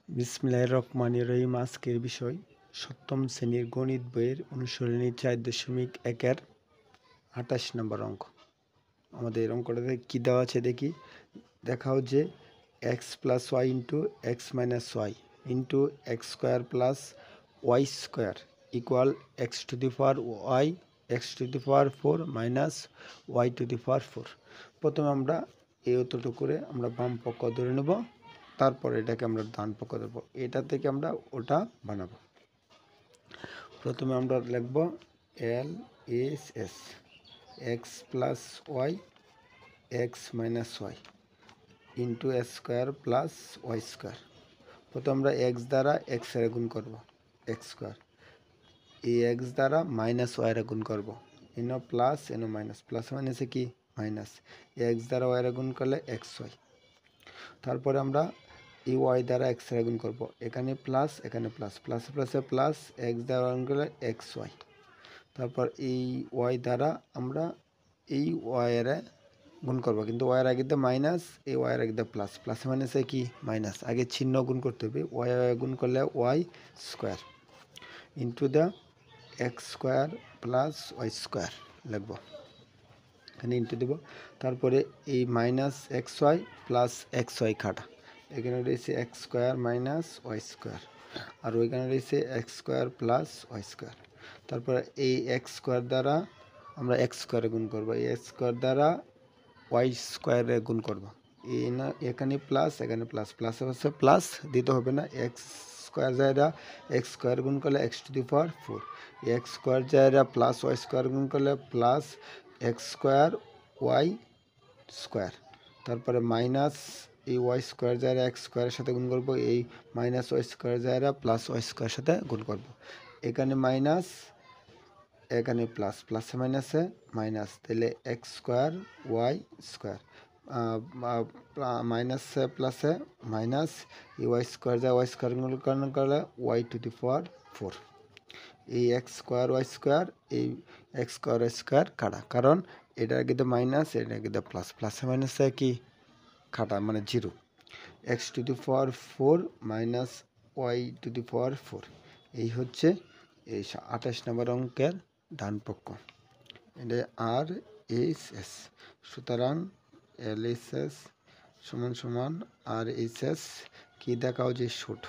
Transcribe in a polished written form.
বিসমিল্লাহির রহমানির রহিম। আজকের বিষয় সপ্তম শ্রেণীর গণিত বইয়ের অনুশীলনী 4.1-এর 28 নম্বর অঙ্ক। আমাদের অঙ্কটাতে কী দেওয়া আছে দেখি। দেখাও যে X plus Y into X minus Y into X square plus Y square equal X to the power Y X to the power 4 minus Y to the power 4। প্রথমে আমরা এই উত্তরটা করে আমরা বাম পক্ষ ধরে নেব, তারপর এটাকে আমরা ডান পক্ষ দেবো, এটা থেকে আমরা ওটা বানাবো। প্রথমে আমরা লিখব L S S X plus Y X minus Y into X square plus Y square. প্রথমে আমরা এক্স দ্বারা এক্স এর গুণ করবো, এক্স স্কোয়ার। এই এক্স দ্বারা মাইনাস ওয়াই এর গুণ করবো, এনো প্লাস এনো মাইনাস, প্লাস মাইনাসে কি মাইনাস। এক্স দ্বারা ওয়াই এর গুণ করলে এক্স ওয়াই। তারপরে আমরা এই ওয়াই দ্বারা এক্স এর গুণ করবো, এখানে প্লাস এখানে প্লাস, প্লাসে প্লাসে প্লাস, এক্স দ্বারা গুণ করলে এক্স ওয়াই। তারপর এই ওয়াই দ্বারা আমরা এই ওয়াই এর গুণ করবো, কিন্তু ওয়াই এর আগে দিয়ে মাইনাস, এই ওয়াই এর আগে দিয়ে প্লাস, প্লাসে মাইনাসে কি মাইনাস। আগে চিহ্ন গুণ করতে হবে, ওয়াই গুণ করলে Y square into the X square plus Y square লিখবো, এখানে ইন্টু দেবো। তারপরে এই minus X Y plus X Y কাটা, এখানে রয়েছে X square minus Y square, আর ওইখানে রয়েছে X square plus Y square. তারপরে এই এক্স স্কোয়ার দ্বারা আমরা এক্স স্কোয়ারে গুণ করবো, এই এক্স স্কোয়ার দ্বারা ওয়াই স্কোয়ারে গুণ করবো। এই না এখানে প্লাস এখানে প্লাস, প্লাসে পাশে প্লাস দিতে হবে না। এক্স স্কোয়ার জায়গা এক্স স্কোয়ার গুণ করলে X to the power 4, X square জায়গা প্লাস ওয়াই স্কোয়ার গুণ করলে plus X square Y square. তারপরে মাইনাস এই ওয়াই স্কোয়ার জায়গা এক্স স্কোয়ারের সাথে গুণ করবো, এই মাইনাস ওয়াই স্কোয়ার জায়গা প্লাস ওয়াই স্কোয়ারের সাথে গুণ করবো। এখানে মাইনাস এখানে প্লাস, প্লাসে মাইনাসে মাইনাস, তাহলে এক্স স্কোয়ার ওয়াই স্কোয়ার মাইনাসে প্লাসে মাইনাস, এই ওয়াই স্কোয়ার যায় ওয়াই স্কোয়ার গুণ করলে ওয়াই টু দি পাওয়ার 4। এই এক্স স্কোয়ার ওয়াই স্কোয়ার, এই এক্স স্কোয়ার ওয়াই স্কোয়ার কাটা, কারণ এটার আগে দিয়ে মাইনাস এটার আগে দিয়ে প্লাস, প্লাসে মাইনাসে কি কাটা মানে zero. X to the power 4 minus Y to the power 4, এই হচ্ছে এই 28 নম্বর অঙ্কের ডান পক্ষ। এটা আর এইচ এস, সুতরাং এল এইচ এস সমান সমান আর এইচ এস কি দেখাও যে ছোট।